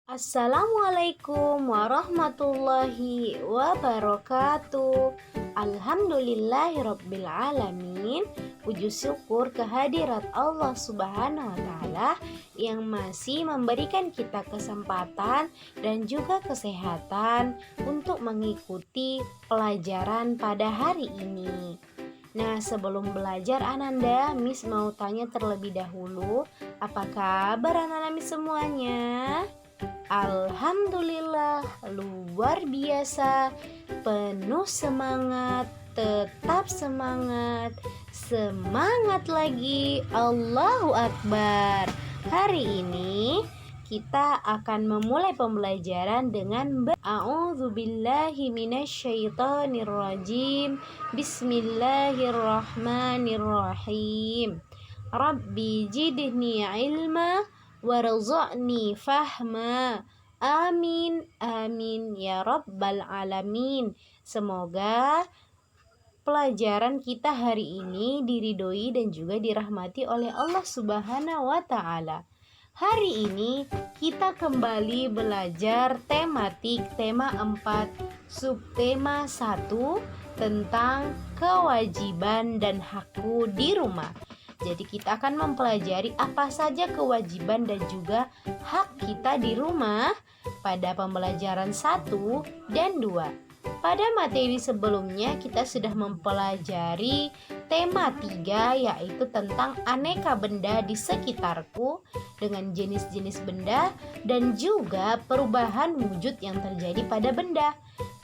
Assalamualaikum warahmatullahi wabarakatuh. Alhamdulillahirabbil alamin. Puji syukur kehadirat Allah Subhanahu wa taala yang masih memberikan kita kesempatan dan juga kesehatan untuk mengikuti pelajaran pada hari ini. Nah, sebelum belajar Ananda, Miss mau tanya terlebih dahulu, apa kabar anak-anak Miss semuanya? Alhamdulillah, luar biasa, penuh semangat, tetap semangat, semangat lagi, Allahu Akbar. Hari ini kita akan memulai pembelajaran dengan A'udzubillahi minasyaitonirrajim. Bismillahirrahmanirrahim. Rabbi jidni ilma warzuqni fahma. Amin amin ya rabbal alamin. Semoga pelajaran kita hari ini diridhoi dan juga dirahmati oleh Allah Subhanahu wa taala. Hari ini kita kembali belajar tematik tema 4, subtema 1 tentang kewajiban dan hakku di rumah. Jadi kita akan mempelajari apa saja kewajiban dan juga hak kita di rumah pada pembelajaran 1 dan 2. Pada materi sebelumnya kita sudah mempelajari tema 3, yaitu tentang aneka benda di sekitarku dengan jenis-jenis benda dan juga perubahan wujud yang terjadi pada benda.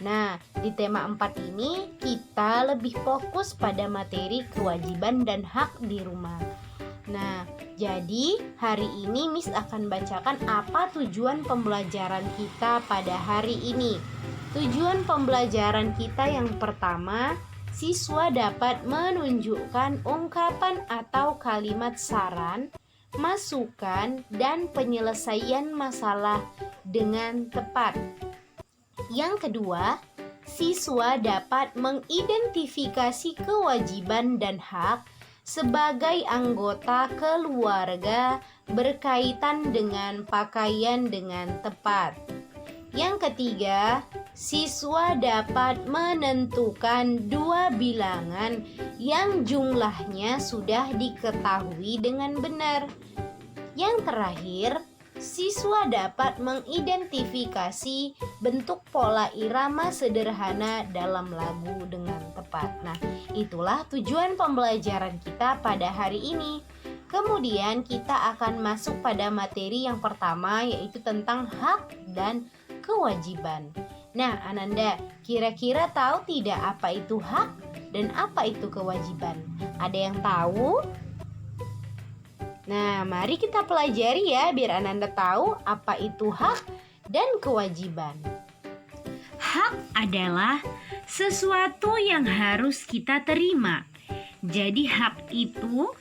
Nah, di tema 4 ini kita lebih fokus pada materi kewajiban dan hak di rumah. Nah, jadi hari ini Miss akan bacakan apa tujuan pembelajaran kita pada hari ini. Tujuan pembelajaran kita yang pertama, siswa dapat menunjukkan ungkapan atau kalimat saran, masukan, dan penyelesaian masalah dengan tepat. Yang kedua, siswa dapat mengidentifikasi kewajiban dan hak sebagai anggota keluarga berkaitan dengan pakaian dengan tepat. Yang ketiga, siswa dapat menentukan 2 bilangan yang jumlahnya sudah diketahui dengan benar. Yang terakhir, siswa dapat mengidentifikasi bentuk pola irama sederhana dalam lagu dengan tepat. Nah, itulah tujuan pembelajaran kita pada hari ini. Kemudian kita akan masuk pada materi yang pertama, yaitu tentang hak dan kewajiban. Nah, Ananda, kira-kira tahu tidak apa itu hak dan apa itu kewajiban? Ada yang tahu? Nah, mari kita pelajari ya, biar Ananda tahu apa itu hak dan kewajiban. Hak adalah sesuatu yang harus kita terima. Jadi hak itu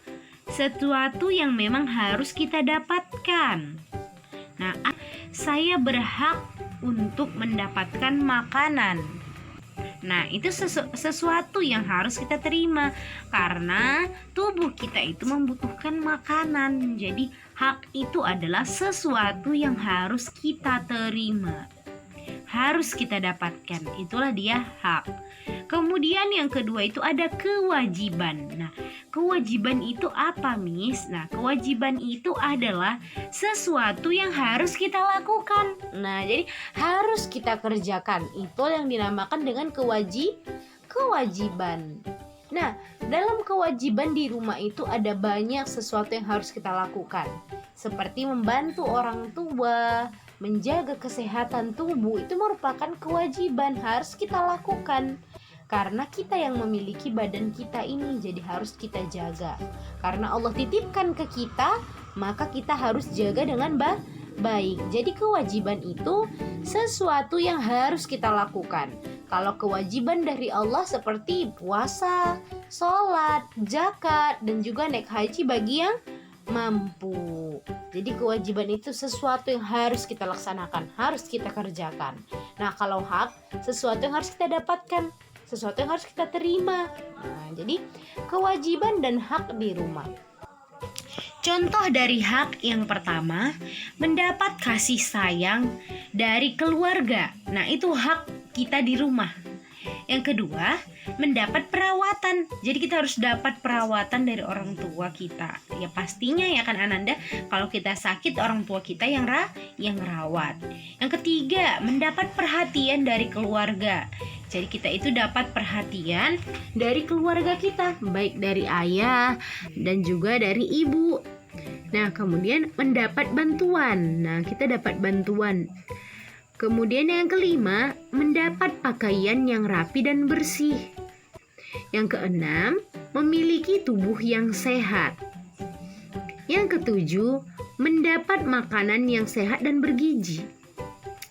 sesuatu yang memang harus kita dapatkan. Nah, saya berhak untuk mendapatkan makanan. Nah, itu sesuatu yang harus kita terima karena tubuh kita itu membutuhkan makanan. Jadi, hak itu adalah sesuatu yang harus kita terima, harus kita dapatkan. Itulah dia hak. Kemudian yang kedua itu ada kewajiban. Nah, kewajiban itu apa, Miss? Nah, kewajiban itu adalah sesuatu yang harus kita lakukan. Nah, jadi harus kita kerjakan. Itu yang dinamakan dengan kewajiban. Nah, dalam kewajiban di rumah itu ada banyak sesuatu yang harus kita lakukan. Seperti membantu orang tua, menjaga kesehatan tubuh, itu merupakan kewajiban harus kita lakukan. Karena kita yang memiliki badan kita ini, jadi harus kita jaga. Karena Allah titipkan ke kita, maka kita harus jaga dengan baik. Jadi kewajiban itu sesuatu yang harus kita lakukan. Kalau kewajiban dari Allah seperti puasa, sholat, zakat, dan juga naik haji bagi yang mampu. Jadi kewajiban itu sesuatu yang harus kita laksanakan, harus kita kerjakan. Nah, kalau hak, sesuatu yang harus kita dapatkan, sesuatu yang harus kita terima. Nah, jadi kewajiban dan hak di rumah. Contoh dari hak yang pertama, mendapat kasih sayang dari keluarga. Nah, itu hak kita di rumah. Yang kedua, mendapat perawatan. Jadi kita harus dapat perawatan dari orang tua kita. Ya pastinya ya kan Ananda, kalau kita sakit orang tua kita yang rawat. Yang ketiga, mendapat perhatian dari keluarga. Jadi kita itu dapat perhatian dari keluarga kita, baik dari ayah dan juga dari ibu. Nah, kemudian mendapat bantuan. Nah, kita dapat bantuan. Kemudian yang kelima, mendapat pakaian yang rapi dan bersih. Yang keenam, memiliki tubuh yang sehat. Yang ketujuh, mendapat makanan yang sehat dan bergizi.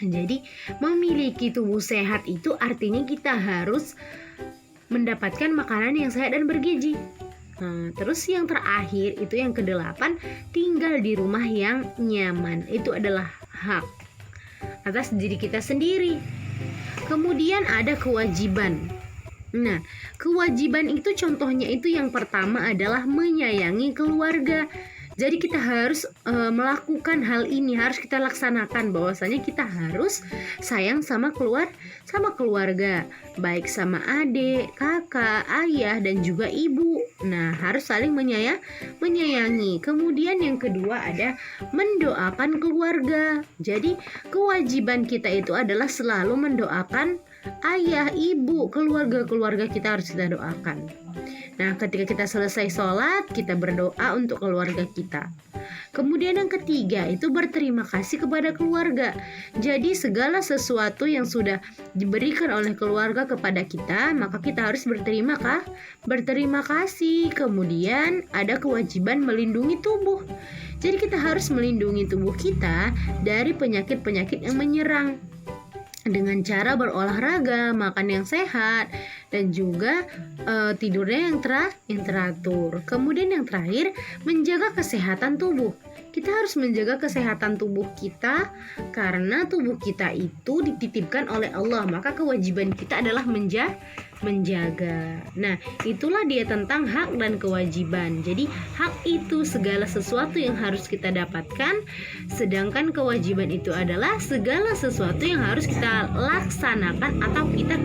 Jadi, memiliki tubuh sehat itu artinya kita harus mendapatkan makanan yang sehat dan bergizi. Nah, terus yang terakhir itu yang kedelapan, tinggal di rumah yang nyaman. Itu adalah hak atas diri kita sendiri. Kemudian ada kewajiban. Nah, kewajiban itu contohnya itu yang pertama adalah menyayangi keluarga. Jadi kita harus melakukan hal ini, harus kita laksanakan, bahwasanya kita harus sayang sama keluarga, baik sama adik, kakak, ayah dan juga ibu. Nah, harus saling menyayangi. Kemudian yang kedua ada mendoakan keluarga. Jadi kewajiban kita itu adalah selalu mendoakan ayah, ibu, keluarga kita harus kita doakan. Nah, ketika kita selesai sholat, kita berdoa untuk keluarga kita. Kemudian yang ketiga itu berterima kasih kepada keluarga. Jadi segala sesuatu yang sudah diberikan oleh keluarga kepada kita, maka kita harus berterima kasih. Kemudian ada kewajiban melindungi tubuh. Jadi kita harus melindungi tubuh kita dari penyakit-penyakit yang menyerang dengan cara berolahraga, makan yang sehat, dan juga tidurnya yang teratur. Kemudian yang terakhir, menjaga kesehatan tubuh. Kita harus menjaga kesehatan tubuh kita karena tubuh kita itu dititipkan oleh Allah, maka kewajiban kita adalah menjaga. Nah, itulah dia tentang hak dan kewajiban. Jadi hak itu segala sesuatu yang harus kita dapatkan, sedangkan kewajiban itu adalah segala sesuatu yang harus kita laksanakan atau kita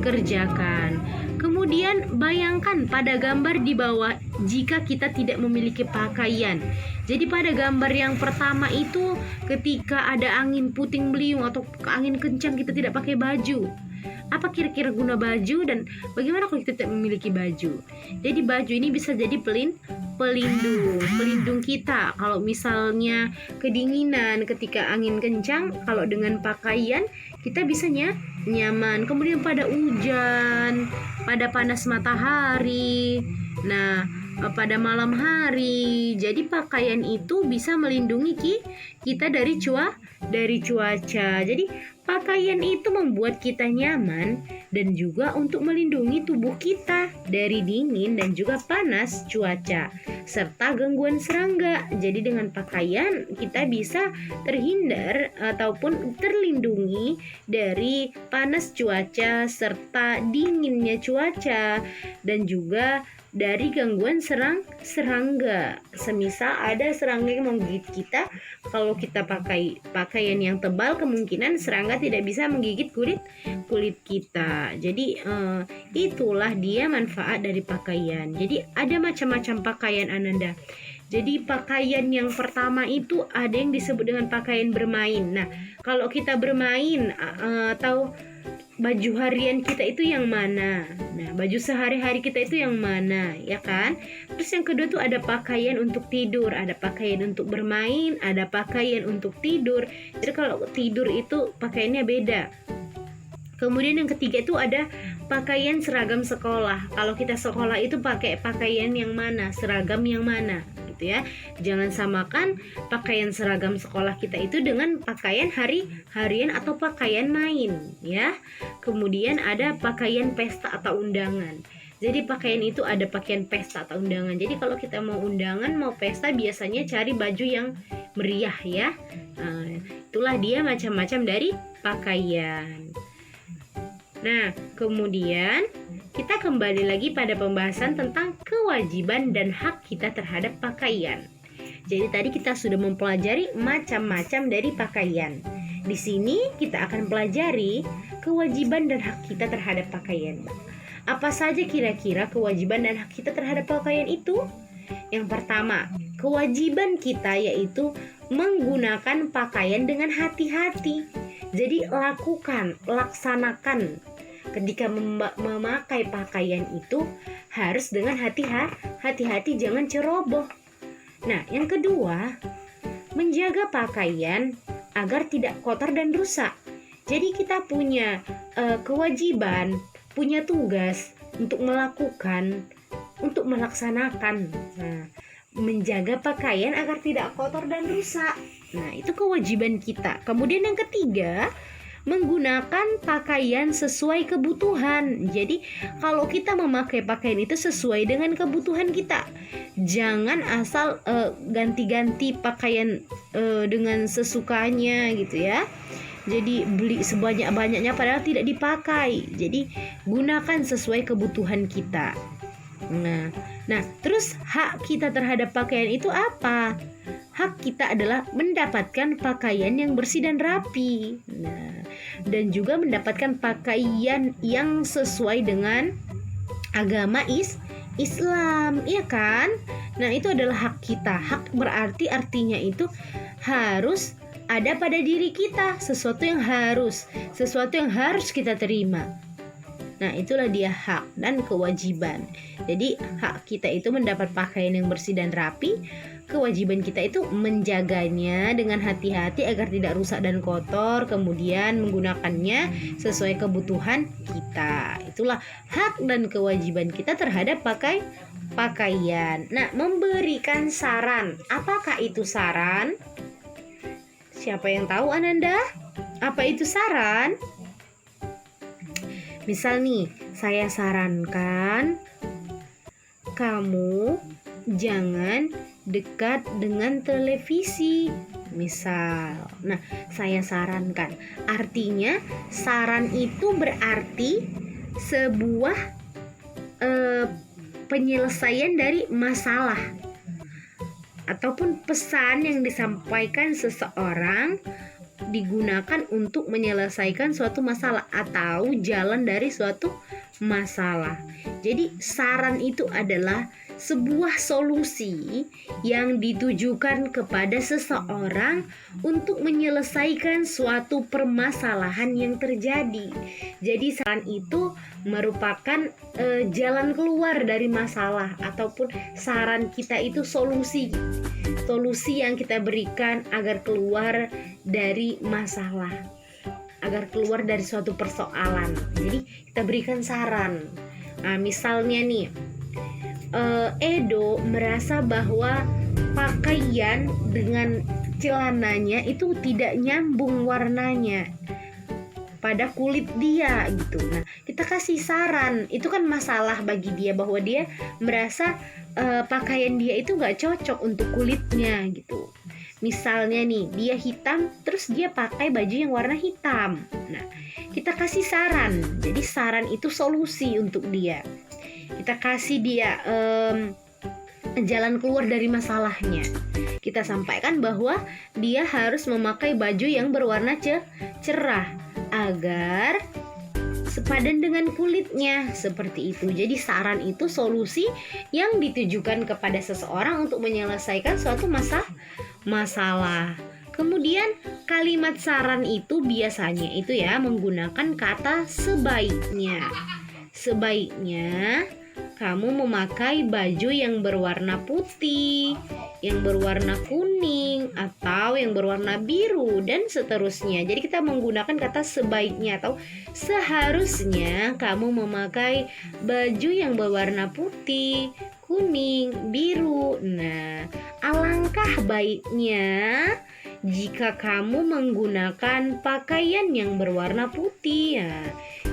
kerjakan. Kemudian bayangkan pada gambar di bawah jika kita tidak memiliki pakaian. Jadi pada gambar yang pertama itu ketika ada angin puting beliung atau angin kencang kita tidak pakai baju. Apa kira-kira guna baju dan bagaimana kalau kita tidak memiliki baju? Jadi baju ini bisa jadi pelindung kita. Kalau misalnya kedinginan ketika angin kencang, kalau dengan pakaian kita bisa nyaman. Kemudian pada hujan, pada panas matahari, nah pada malam hari. Jadi pakaian itu bisa melindungi kita dari cuaca. Jadi pakaian itu membuat kita nyaman dan juga untuk melindungi tubuh kita dari dingin dan juga panas cuaca serta gangguan serangga. Jadi dengan pakaian kita bisa terhindar ataupun terlindungi dari panas cuaca serta dinginnya cuaca dan juga dari gangguan serangga. Semisal ada serangga yang menggigit kita, kalau kita pakai pakaian yang tebal, kemungkinan serangga tidak bisa menggigit kulit kita. Jadi itulah dia manfaat dari pakaian. Jadi ada macam-macam pakaian Ananda. Jadi pakaian yang pertama itu ada yang disebut dengan pakaian bermain. Nah, kalau kita bermain atau baju harian kita itu yang mana? Nah, baju sehari-hari kita itu yang mana, ya kan? Terus yang kedua tuh ada pakaian untuk tidur, ada pakaian untuk bermain, ada pakaian untuk tidur. Jadi kalau tidur itu pakaiannya beda. Kemudian yang ketiga itu ada pakaian seragam sekolah. Kalau kita sekolah itu pakai pakaian yang mana, seragam yang mana, gitu ya. Jangan samakan pakaian seragam sekolah kita itu dengan pakaian harian atau pakaian main, ya. Kemudian ada pakaian pesta atau undangan. Jadi pakaian itu ada pakaian pesta atau undangan. Jadi kalau kita mau undangan, mau pesta, biasanya cari baju yang meriah, ya. Nah, itulah dia macam-macam dari pakaian. Nah, kemudian kita kembali lagi pada pembahasan tentang kewajiban dan hak kita terhadap pakaian. Jadi tadi kita sudah mempelajari macam-macam dari pakaian. Di sini kita akan pelajari kewajiban dan hak kita terhadap pakaian. Apa saja kira-kira kewajiban dan hak kita terhadap pakaian itu? Yang pertama, kewajiban kita yaitu menggunakan pakaian dengan hati-hati. Jadi laksanakan. Ketika memakai pakaian itu harus dengan hati-hati, jangan ceroboh. Nah, yang kedua, menjaga pakaian agar tidak kotor dan rusak. Jadi kita punya kewajiban, punya tugas untuk melaksanakan. Nah, menjaga pakaian agar tidak kotor dan rusak. Nah, itu kewajiban kita. Kemudian yang ketiga, menggunakan pakaian sesuai kebutuhan. Jadi kalau kita memakai pakaian itu sesuai dengan kebutuhan kita. Jangan asal ganti-ganti pakaian dengan sesukanya gitu ya. Jadi beli sebanyak-banyaknya padahal tidak dipakai. Jadi gunakan sesuai kebutuhan kita. Nah, terus hak kita terhadap pakaian itu apa? Hak kita adalah mendapatkan pakaian yang bersih dan rapi. Nah, dan juga mendapatkan pakaian yang sesuai dengan agama Islam, iya kan? Nah, itu adalah hak kita. Hak berarti artinya itu harus ada pada diri kita, sesuatu yang harus kita terima. Nah, itulah dia hak dan kewajiban. Jadi hak kita itu mendapat pakaian yang bersih dan rapi. Kewajiban kita itu menjaganya dengan hati-hati agar tidak rusak dan kotor, kemudian menggunakannya sesuai kebutuhan kita. Itulah hak dan kewajiban kita terhadap pakaian. Nah, memberikan saran. Apakah itu saran? Siapa yang tahu, Ananda? Apa itu saran? Misal nih, saya sarankan kamu jangan dekat dengan televisi. Misal, nah saya sarankan. Artinya saran itu berarti sebuah penyelesaian dari masalah ataupun pesan yang disampaikan seseorang digunakan untuk menyelesaikan suatu masalah atau jalan dari suatu masalah. Jadi saran itu adalah sebuah solusi yang ditujukan kepada seseorang untuk menyelesaikan suatu permasalahan yang terjadi. Jadi saran itu merupakan jalan keluar dari masalah, ataupun saran kita itu solusi yang kita berikan agar keluar dari masalah, agar keluar dari suatu persoalan. Jadi kita berikan saran. Nah, misalnya nih, Edo merasa bahwa pakaian dengan celananya itu tidak nyambung warnanya pada kulit dia gitu. Nah, kita kasih saran. Itu kan masalah bagi dia, bahwa dia merasa pakaian dia itu nggak cocok untuk kulitnya gitu. Misalnya nih, dia hitam, terus dia pakai baju yang warna hitam. Nah, kita kasih saran. Jadi saran itu solusi untuk dia. Kita kasih dia jalan keluar dari masalahnya. Kita sampaikan bahwa dia harus memakai baju yang berwarna cerah agar sepadan dengan kulitnya, seperti itu. Jadi saran itu solusi yang ditujukan kepada seseorang untuk menyelesaikan suatu masalah. Kemudian kalimat saran itu biasanya itu ya menggunakan kata sebaiknya. Sebaiknya kamu memakai baju yang berwarna putih, yang berwarna kuning, atau yang berwarna biru, dan seterusnya. Jadi kita menggunakan kata sebaiknya atau seharusnya kamu memakai baju yang berwarna putih, kuning, biru. Nah, alangkah baiknya jika kamu menggunakan pakaian yang berwarna putih ya.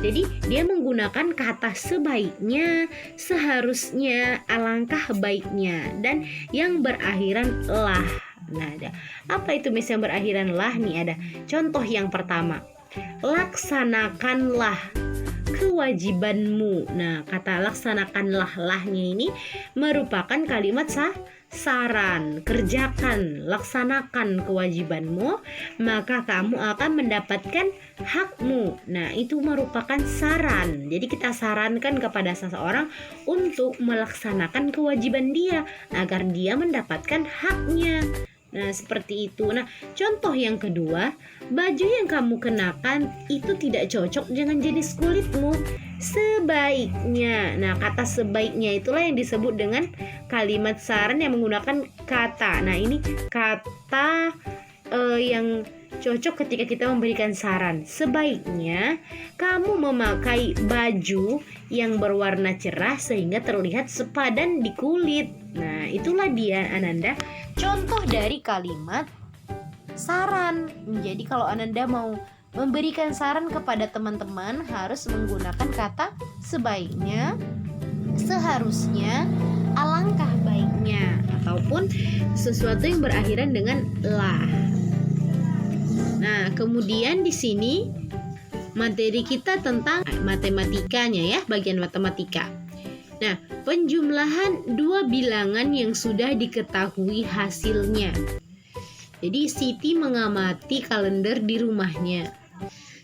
Jadi dia menggunakan kata sebaiknya, seharusnya, alangkah baiknya, dan yang berakhiran lah. Nah, ada apa itu Miss yang berakhiran lah nih? Ada contoh yang pertama, laksanakanlah. kewajibanmu. Nah, kata laksanakanlah lahnya ini merupakan kalimat saran. Kerjakan, laksanakan kewajibanmu, maka kamu akan mendapatkan hakmu. Nah, itu merupakan saran. Jadi kita sarankan kepada seseorang untuk melaksanakan kewajiban dia agar dia mendapatkan haknya. Nah, seperti itu. Nah, contoh yang kedua, baju yang kamu kenakan itu tidak cocok dengan jenis kulitmu. Sebaiknya. Nah, kata sebaiknya itulah yang disebut dengan kalimat saran yang menggunakan kata. Nah, ini kata yang cocok ketika kita memberikan saran. Sebaiknya kamu memakai baju yang berwarna cerah sehingga terlihat sepadan di kulit. Nah, itulah dia Ananda, contoh dari kalimat saran. Jadi kalau Ananda mau memberikan saran kepada teman-teman harus menggunakan kata sebaiknya, seharusnya, alangkah baiknya, ataupun sesuatu yang berakhiran dengan lah. Nah, kemudian di sini materi kita tentang matematikanya ya, bagian matematika. Nah, penjumlahan dua bilangan yang sudah diketahui hasilnya. Jadi Siti mengamati kalender di rumahnya.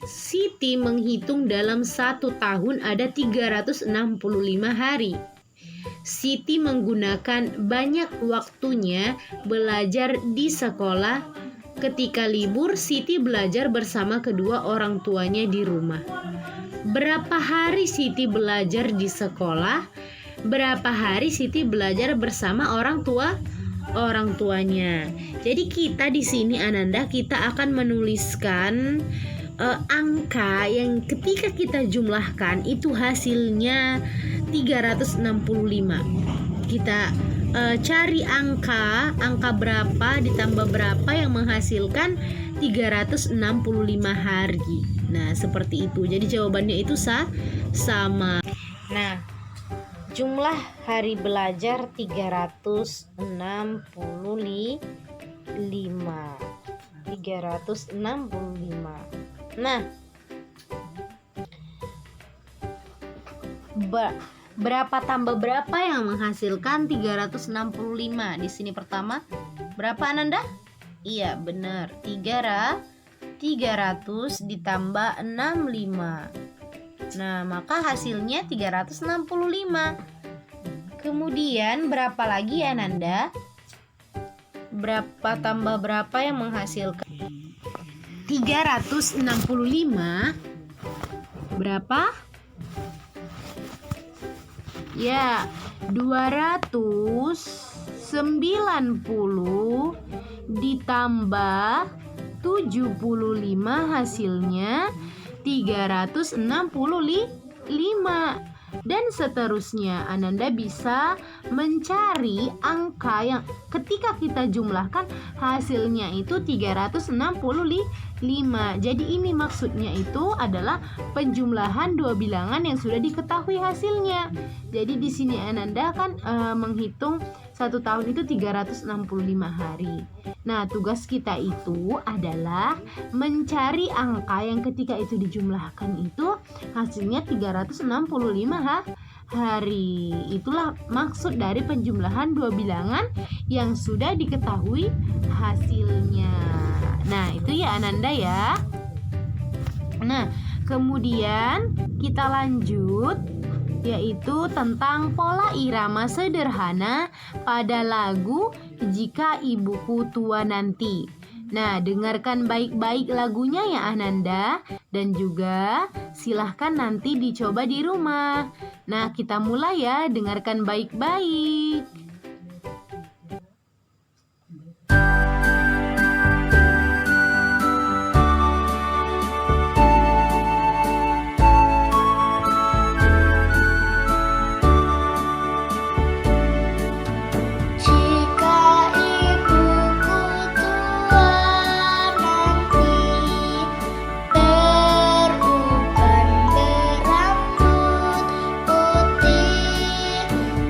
Siti menghitung dalam 1 tahun ada 365 hari. Siti menggunakan banyak waktunya belajar di sekolah. Ketika libur, Siti belajar bersama kedua orang tuanya di rumah. Berapa hari Siti belajar di sekolah? Berapa hari Siti belajar bersama orang tuanya? Jadi kita di sini Ananda, kita akan menuliskan angka yang ketika kita jumlahkan itu hasilnya 365. Kita cari angka berapa ditambah berapa yang menghasilkan 365 hari. Nah, seperti itu. Jadi jawabannya itu sama. Nah, jumlah hari belajar 365. Nah, berapa tambah berapa yang menghasilkan 365? Di sini pertama, berapa Ananda? Iya, benar. 300 ditambah 65. Nah, maka hasilnya 365. Kemudian berapa lagi Ananda? Berapa tambah berapa yang menghasilkan 365? Berapa? Ya, 290 ditambah 75 hasilnya 365. Dan seterusnya, Ananda bisa mencari angka yang ketika kita jumlahkan hasilnya itu 365. Jadi ini maksudnya itu adalah penjumlahan dua bilangan yang sudah diketahui hasilnya. Jadi di sini Ananda kan menghitung 1 tahun itu 365 hari. Nah, tugas kita itu adalah mencari angka yang ketika itu dijumlahkan itu hasilnya 365 hari. Itulah maksud dari penjumlahan dua bilangan yang sudah diketahui hasilnya. Nah, itu ya Ananda ya. Nah, kemudian kita lanjut, yaitu tentang pola irama sederhana pada lagu Jika Ibuku Tua Nanti. Nah, dengarkan baik-baik lagunya ya Ananda, dan juga silahkan nanti dicoba di rumah. Nah, kita mulai ya, dengarkan baik-baik.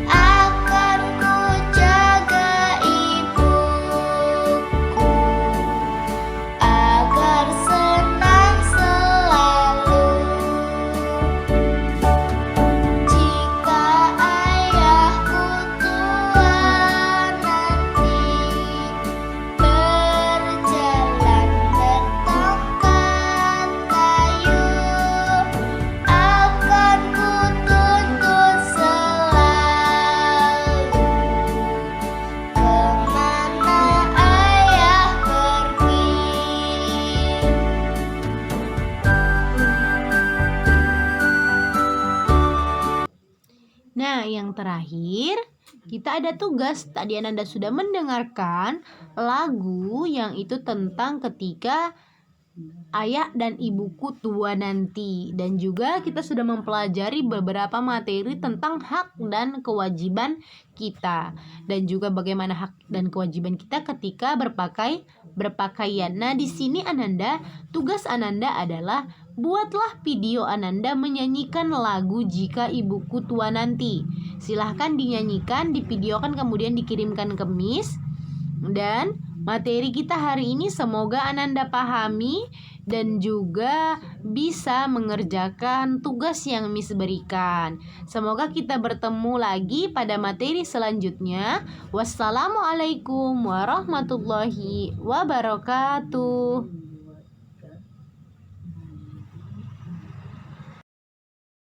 Akan ku terakhir, kita ada tugas. Tadi Ananda sudah mendengarkan lagu yang itu tentang ketika ayah dan ibuku tua nanti. Dan juga kita sudah mempelajari beberapa materi tentang hak dan kewajiban kita. Dan juga bagaimana hak dan kewajiban kita ketika berpakaian. Nah, di sini Ananda, tugas Ananda adalah buatlah video Ananda menyanyikan lagu Jika Ibuku Tua Nanti. Silahkan dinyanyikan, divideokan, kemudian dikirimkan ke Miss. Dan materi kita hari ini semoga Ananda pahami dan juga bisa mengerjakan tugas yang Miss berikan. Semoga kita bertemu lagi pada materi selanjutnya. Wassalamualaikum warahmatullahi wabarakatuh.